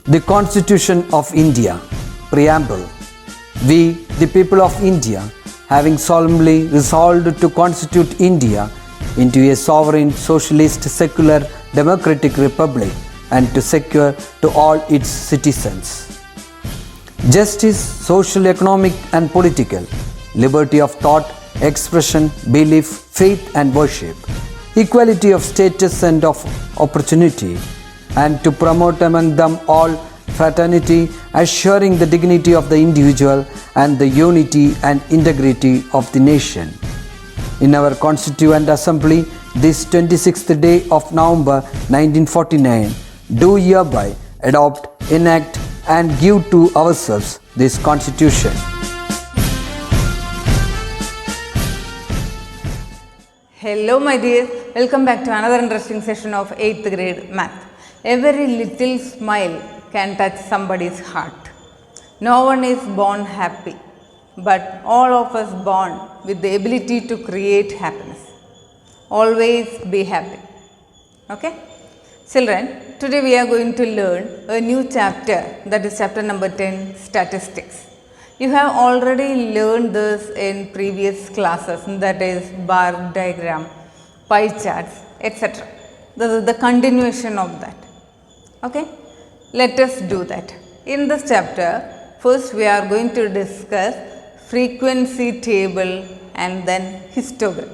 The Constitution of India, Preamble. We, the people of India, having solemnly resolved to constitute India into a sovereign, socialist, secular, democratic republic and to secure to all its citizens justice, social, economic and political, liberty of thought, expression, belief, faith and worship, equality of status and of opportunity, and to promote among them all fraternity, assuring the dignity of the individual and the unity and integrity of the nation. In our Constituent Assembly, this 26th day of November 1949, do hereby adopt, enact and give to ourselves this Constitution. Hello my dear, welcome back to another interesting session of 8th grade math. Every little smile can touch somebody's heart. No one is born happy, but all of us born with the ability to create happiness. Always be happy. Okay? Children, today we are going to learn a new chapter, that is chapter number 10, statistics. You have already learned this in previous classes, that is bar diagram, pie charts, etc. This is the continuation of that. Okay? Let us do that. In this chapter, first we are going to discuss frequency table and then histogram.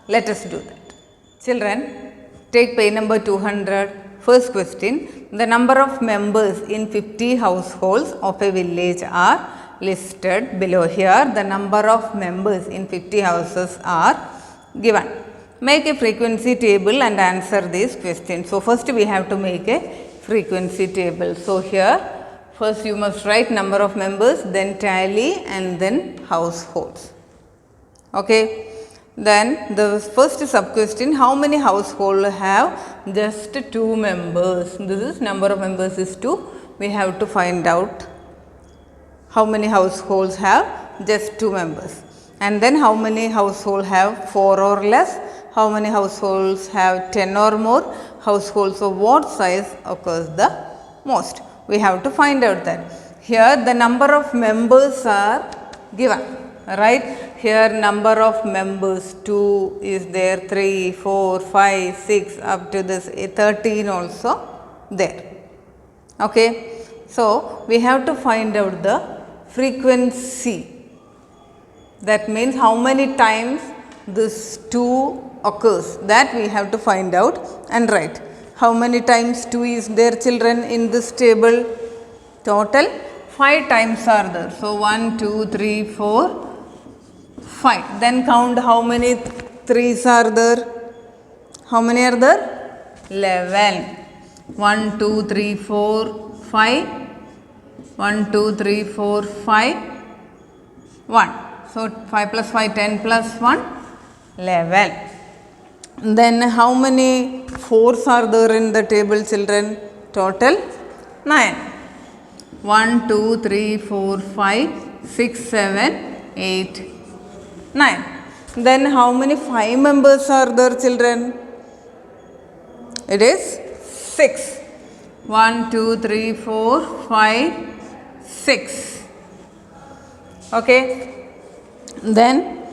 Let us do that. Children, take page number 200. First question, the number of members in 50 households of a village are listed below. Here the number of members in 50 houses are given. Make a frequency table and answer these questions. So first we have to make a frequency table. So here first you must write number of members, then tally and then households. Okay. Then the first sub question, how many households have just 2 members? This is number of members is 2. We have to find out how many households have just 2 members. And then how many households have 4 or less? How many households have 10 or more? Households of what size occurs the most? We have to find out that. Here the number of members are given. Right? Here number of members 2 is there, 3, 4, 5, 6 up to this 13 also there. Okay. So we have to find out the frequency. That means how many times this 2 occurs, that we have to find out and write. How many times 2 is there, children, in this table? Total 5 times are there. So 1, 2, 3, 4, 5. Then count how many 3s are there. How many are there? 11. 1, 2, 3, 4, 5. 1, 2, 3, 4, 5. 1. So 5 plus 5, 10 plus 1, 11. Then how many 4s are there in the table, children? Total 9. 1, 2, 3, 4, 5, 6, 7, 8, 9. Then how many 5 members are there, children? It is 6. 1, 2, 3, 4, 5, 6. Okay. Then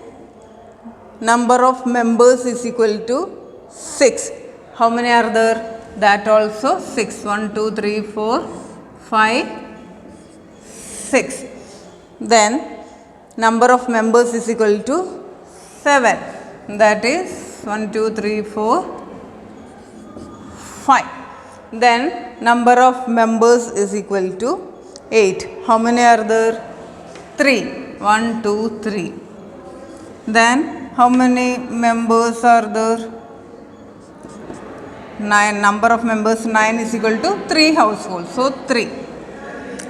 number of members is equal to 6. How many are there? That also 6. 1, 2, 3, 4, 5, 6. Then number of members is equal to 7. That is 1, 2, 3, 4, 5. Then number of members is equal to 8. How many are there? 3. 1, 2, 3. Then how many members are there? 9. Number of members 9 is equal to 3 households. So 3.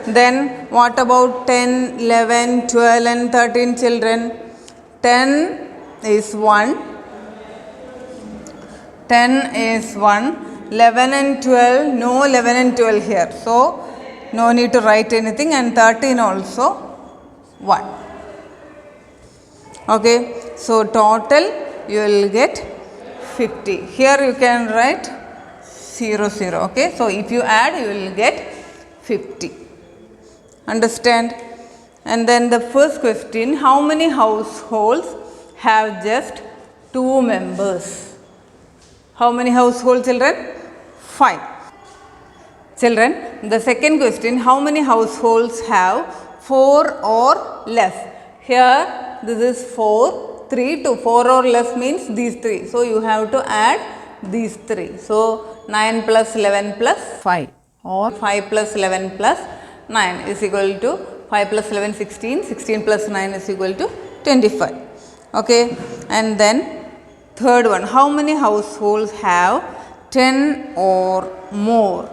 Then what about 10, 11, 12 and 13, children? 10 is 1. 10 is 1. 11 and 12, no 11 and 12 here. So no need to write anything, and 13 also 1. Okay. So total you will get 50. Here you can write 0, 0. Okay. So if you add, you will get 50. Understand? And then the first question, how many households have just 2 members? How many households, children? 5. Children, the second question, how many households have 4 or less? Here, this is 4, 3 to 4 or less means these 3. So, you have to add these 3. So, 9 plus 11 plus 5 or 5 plus 11 plus 9 is equal to 5 plus 11 16, 16 plus 9 is equal to 25. Okay, and then third one, how many households have 10 or more?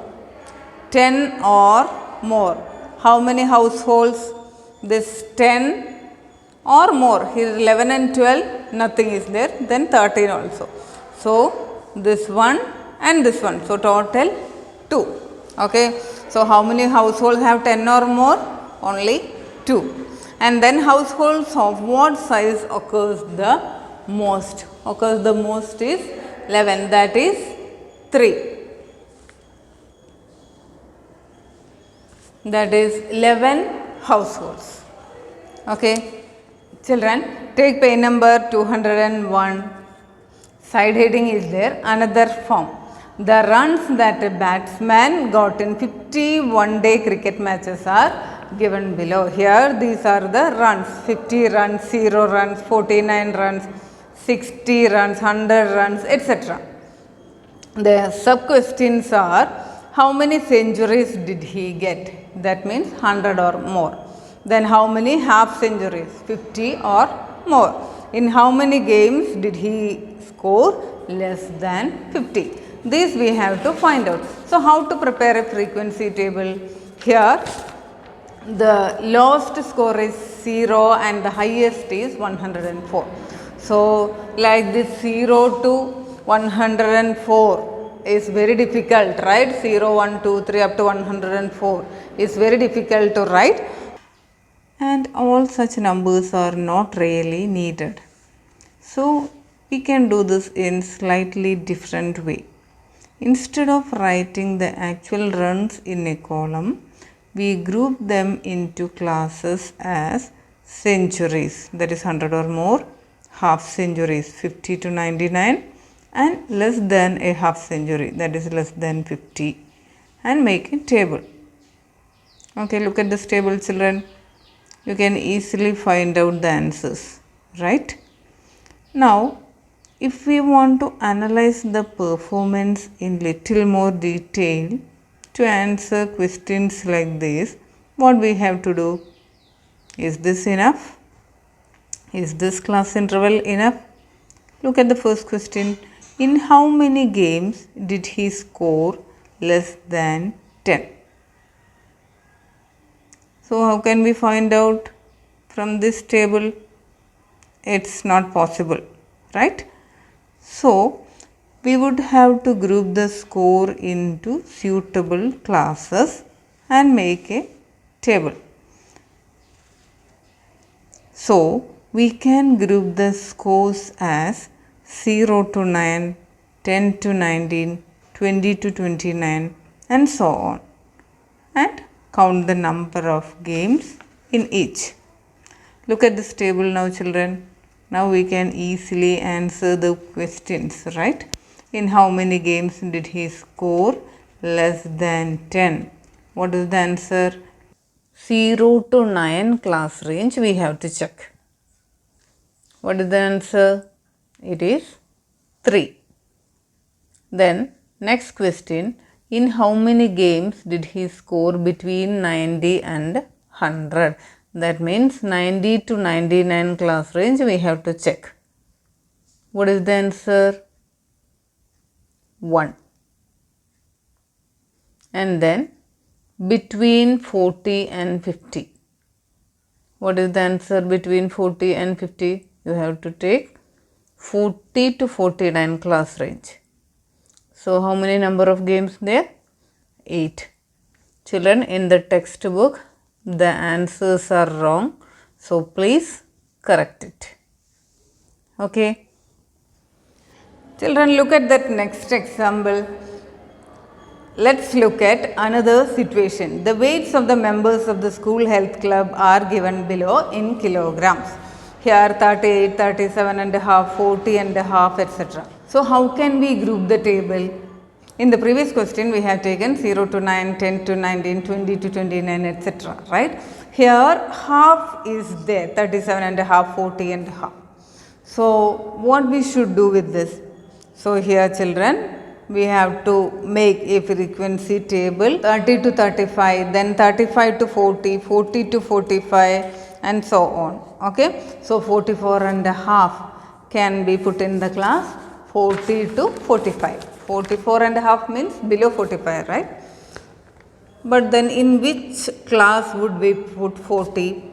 10 or more. How many households? This 10 or more. Here 11 and 12, nothing is there. Then 13 also. So, this one and this one. So, total 2. Okay. So, how many households have 10 or more? Only 2. And then households of what size occurs the most? Occurs the most is 11. That is 3. That is 11 households. Okay. Children, take page number 201. Side heading is there. Another form. The runs that a batsman got in 50 one-day cricket matches are given below. Here, these are the runs. 50 runs, 0 runs, 49 runs, 60 runs, 100 runs, etc. The sub-questions are, how many centuries did he get? That means 100 or more. Then how many half centuries? 50 or more. In how many games did he score less than 50? These we have to find out. So, how to prepare a frequency table? Here, the lowest score is 0 and the highest is 104. So, like this 0 to 104 is very difficult, right? 0, 1, 2, 3 up to 104 is very difficult to write, and all such numbers are not really needed. So, we can do this in slightly different way. Instead of writing the actual runs in a column, we group them into classes as centuries, that is 100 or more, half centuries 50 to 99, and less than a half century, that is less than 50, and make a table. Okay, look at this table, children. You can easily find out the answers, right? Now, if we want to analyze the performance in little more detail to answer questions like this, what we have to do? Is this enough? Is this class interval enough? Look at the first question. In how many games did he score less than 10? So, how can we find out from this table? It's not possible, right? So, we would have to group the score into suitable classes and make a table. So, we can group the scores as 0 to 9, 10 to 19, 20 to 29 and so on, and count the number of games in each. Look at this table now, children. Now we can easily answer the questions, right? In how many games did he score less than 10? What is the answer? 0 to 9 class range we have to check. What is the answer? It is 3. Then next question, in how many games did he score between 90 and 100? That means 90 to 99 class range we have to check. What is the answer? 1. And then between 40 and 50. What is the answer between 40 and 50? You have to take 40 to 49 class range. So, how many number of games there? 8. Children, in the textbook, the answers are wrong. So, please correct it. Okay. Children, look at that next example. Let's look at another situation. The weights of the members of the school health club are given below in kilograms. Here 38, 37 and a half, 40 and a half, etc. So how can we group the table? In the previous question we have taken 0 to 9, 10 to 19, 20 to 29, etc. Right? Here half is there, 37 and a half, 40 and a half. So what we should do with this? So here children, we have to make a frequency table 30 to 35, then 35 to 40, 40 to 45 and so on. Okay. So 44 and a half can be put in the class 40 to 45. 44 and a half means below 45, right? But then in which class would we put 40?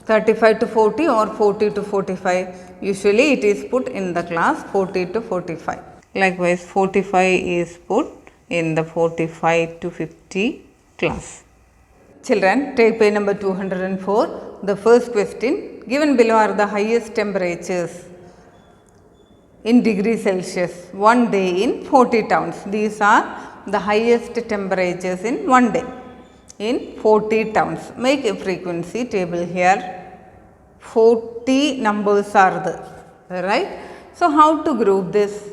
35 to 40 or 40 to 45? Usually it is put in the class 40 to 45. Likewise 45 is put in the 45 to 50 class. Children, take page number 204. The first question, given below are the highest temperatures in degrees Celsius one day in 40 towns. These are the highest temperatures in one day in 40 towns. Make a frequency table here. 40 numbers are there, right? So how to group this?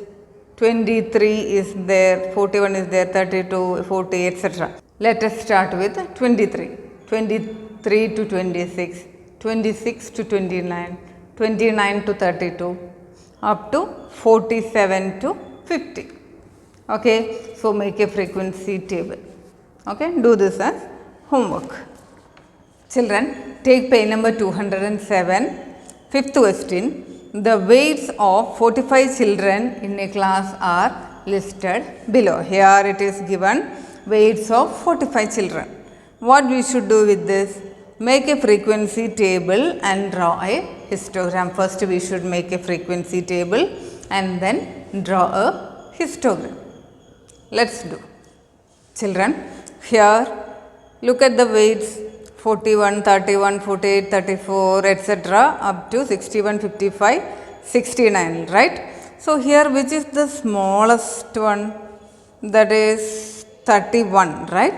23 is there, 41 is there, 32, 40, etc. Let us start with 23. 23 to 26, 26 to 29, 29 to 32, up to 47 to 50. Okay, so make a frequency table. Okay, do this as homework. Children, take page number 207. Fifth question. The weights of 45 children in a class are listed below. Here it is given weights of 45 children. What we should do with this? Make a frequency table and draw a histogram. First we should make a frequency table and then draw a histogram. Let's do. Children, here look at the weights 41, 31, 48, 34, etc. up to 61, 55, 69, right? So here which is the smallest one? That is 31, right?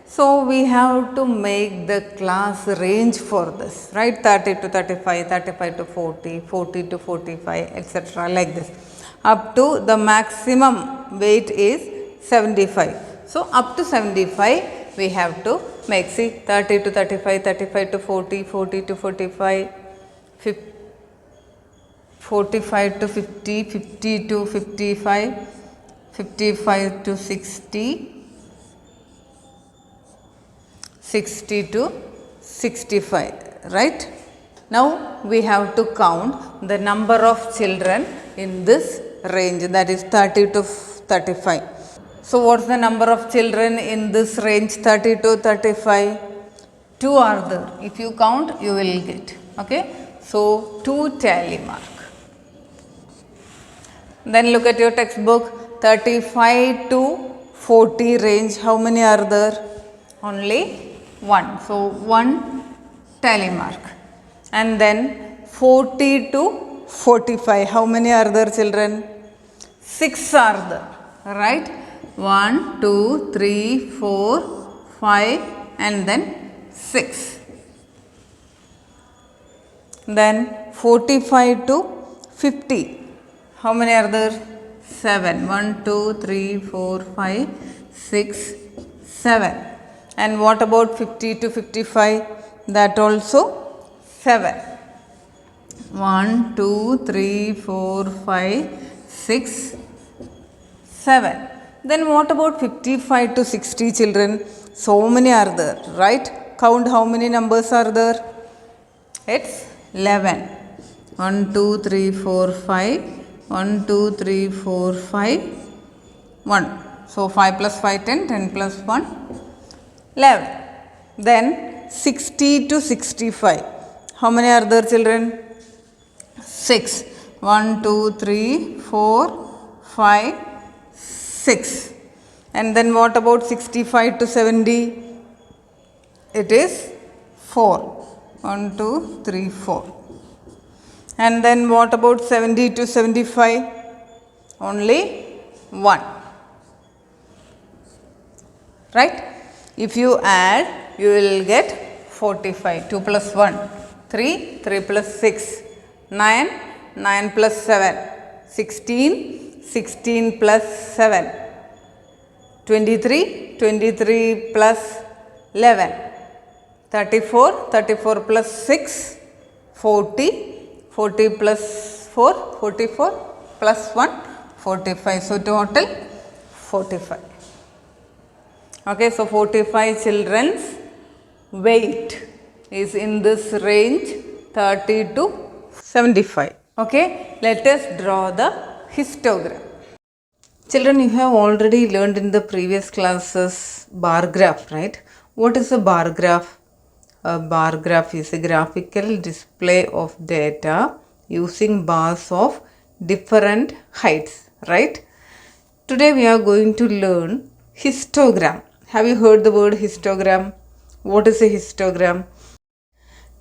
So we have to make the class range for this, right? 30 to 35, 35 to 40, 40 to 45, etc. like this. Up to the maximum weight is 75. So up to 75 we have to make, see, 30 to 35, 35 to 40, 40 to 45, 45 to 50, 50 to 55, 55 to 60, 60 to 65, right? Now we have to count the number of children in this range, that is 30 to 35. So what's the number of children in this range 30 to 35? 2 are there. If you count, you will get. Okay. So 2 tally mark. Then look at your textbook. 35 to 40 range. How many are there? Only 1. So 1 tally mark. And then 40 to 45. How many are there, children? 6 are there. Right? 1, 2, 3, 4, 5 and then 6. Then 45 to 50. How many are there? 7. 1, 2, 3, 4, 5, 6, 7. And what about 50 to 55? That also 7. 1, 2, 3, 4, 5, 6, 7. Then what about 55 to 60 children? So many are there, right? Count how many numbers are there. It's 11. 1, 2, 3, 4, 5. 1, 2, 3, 4, 5. 1. So 5 plus 5, 10. 10 plus 1, 11. Then 60 to 65. How many are there, children? 6. 1, 2, 3, 4, 5, 6. And then what about 65 to 70? It is 4. 1, 2, 3, 4. And then what about 70 to 75? Only 1. right? If you add, you will get 45. 2 plus 1, 3, 3 plus 6, 9, 9 plus 7, 16, 16 plus 7, 23, 23 plus 11, 34, 34 plus 6, 40, 40 plus 4, 44 plus 1, 45. So, total 45. Okay, so 45 children's weight is in this range 30 to 75. Okay, let us draw the histogram. Children, you have already learned in the previous classes bar graph, right? What is a bar graph? A bar graph is a graphical display of data using bars of different heights, right? Today we are going to learn histogram. Have you heard the word histogram? What is a histogram?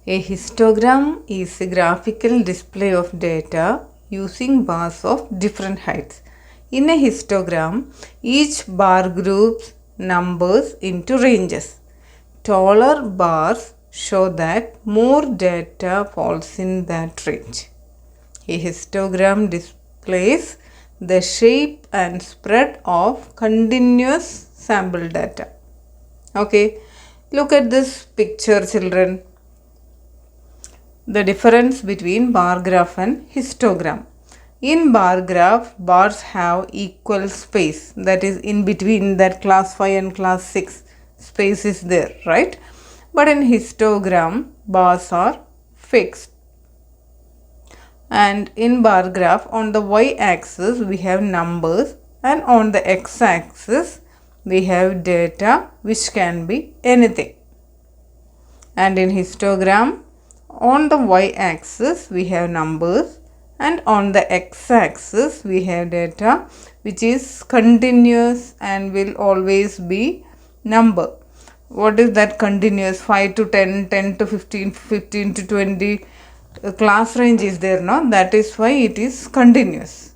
A histogram is a graphical display of data using bars of different heights. In a histogram, each bar groups numbers into ranges. Taller bars show that more data falls in that range. A histogram displays the shape and spread of continuous sample data. Okay, look at this picture, children. The difference between bar graph and histogram. In bar graph, bars have equal space, that is in between that class 5 and class 6 space is there, right? But in histogram, bars are fixed. And in bar graph, on the y axis we have numbers and on the x axis we have data which can be anything. And in histogram, on the y axis we have numbers and on the x axis we have data which is continuous and will always be number. What is that continuous? 5 to 10, 10 to 15, 15 to 20 class range is there, no? That is why it is continuous.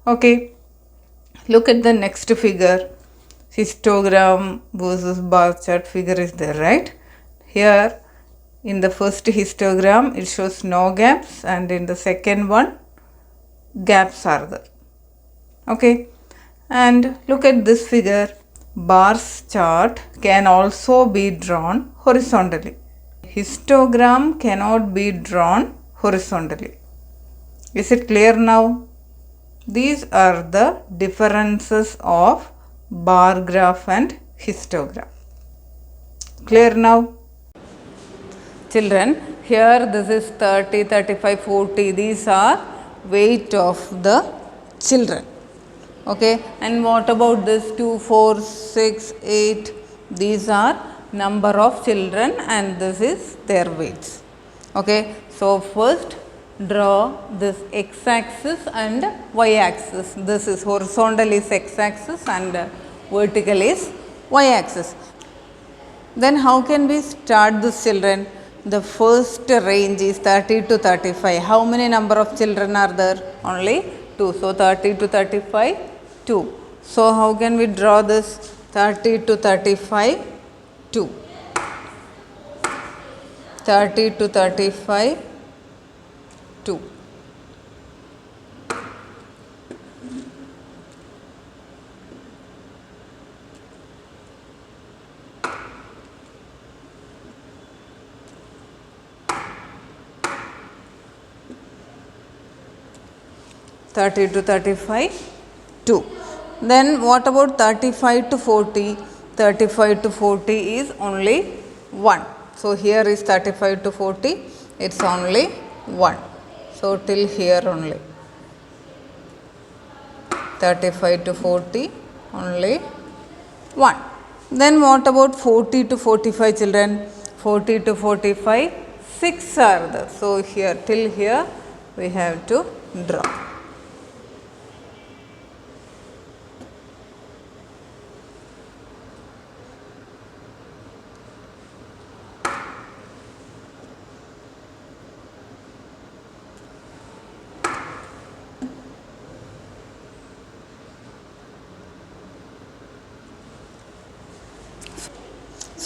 Okay, look at the next figure. Histogram versus bar chart figure is there, right? Here in the first histogram it shows no gaps and in the second one gaps are there. Okay, and look at this figure. Bars chart can also be drawn horizontally. Histogram cannot be drawn horizontally. Is it clear now? These are the differences of bar graph and histogram. Clear now? Children, here this is 30, 35, 40. These are weight of the children. Okay, and what about this 2, 4, 6, 8? These are number of children and this is their weights. Okay, so first draw this x axis and y axis. This is horizontal is x axis and vertical is y axis. Then how can we start this, children? The first range is 30 to 35. How many number of children are there? Only 2. So 30 to 35, 2. So how can we draw this? 30 to 35, 2. 30 to 35, 2. To 35, 2. Then what about 35 to 40? 35 to 40 is only 1. So here is 35 to 40, it's only 1. So till here only. 35 to 40, only 1. Then what about 40 to 45, children? 40 to 45, 6 are there. So here till here we have to draw.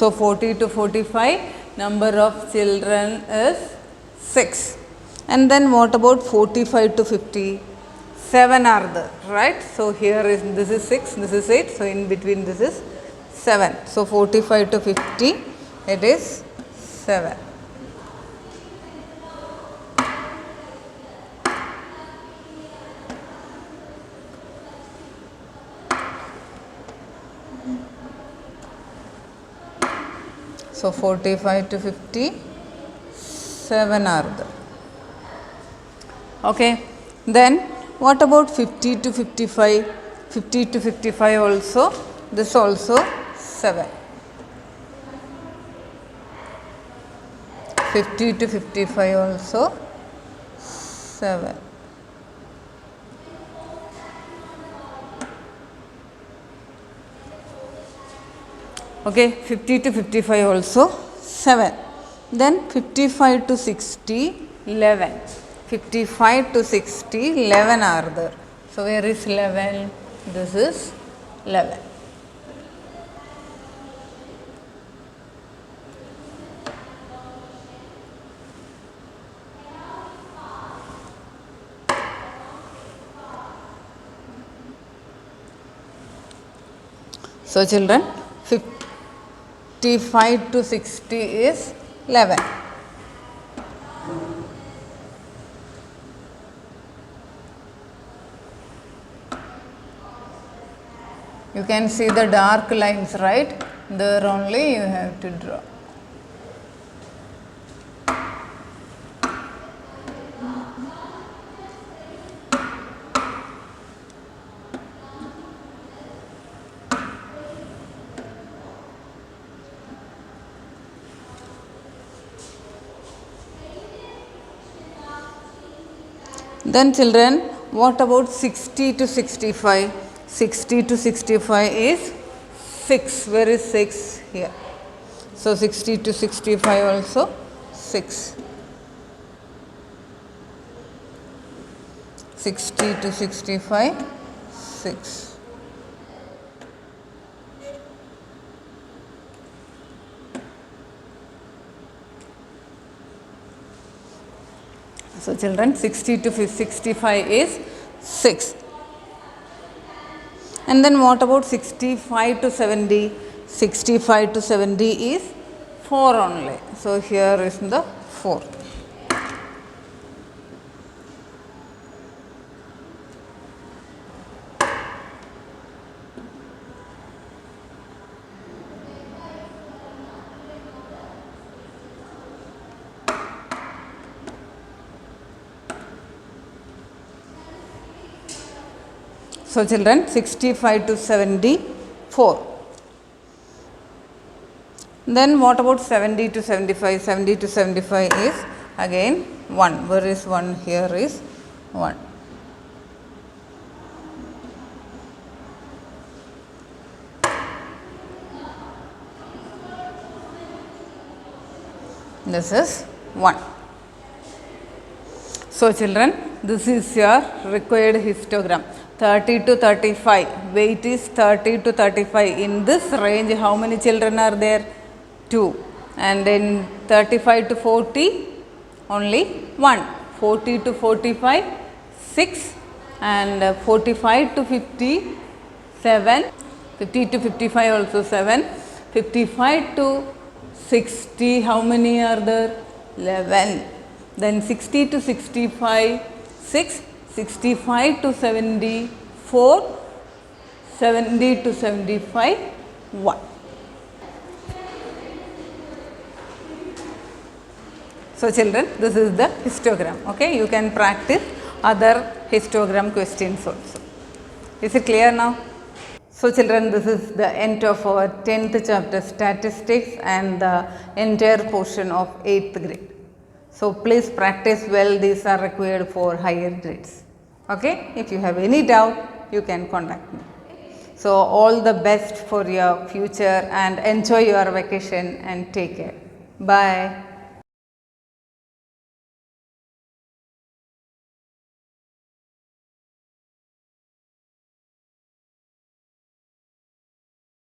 So 40 to 45, number of children is 6. And then what about 45 to 50? 7 are there, right? So here is, this is 6, this is 8, so in between this is 7. So 45 to 50, it is 7. So 45 to 50, 7 are there. Okay. Then what about 50 to 55? 50 to 55 also, this also 7. 50 to 55 also 7. Okay, 50 to 55 also 7. Then 55 to 60, 11. 55 to 60, 11 are there. So where is 11? This is 11. So children, 55 to 60 is 11. You can see the dark lines, right? There only you have to draw. Then children, what about 60 to 65? 60 to 65 is 6. Where is 6? Here. So 60 to 65 also 6. 60 to 65, 6. So children, 60 to 65 is 6. And then what about 65 to 70? 65 to 70 is 4 only. So here is the 4. So children, 65 to 74. Then what about 70 to 75? 70 to 75 is again 1. Where is 1? Here is 1. This is 1. So children, this is your required histogram. 30 to 35, weight is 30 to 35. In this range, how many children are there? 2. And then 35 to 40, only 1. 40 to 45, 6. And 45 to 50, 7. 50 to 55 also 7. 55 to 60, how many are there? 11. Then 60 to 65, 6. 65 to 74, 70 to 75, 1. So children, this is the histogram. Okay, you can practice other histogram questions also. Is it clear now? So children, this is the end of our 10th chapter statistics and the entire portion of 8th grade. So please practice well, these are required for higher grades. Okay, if you have any doubt, you can contact me. So all the best for your future and enjoy your vacation and take care. Bye.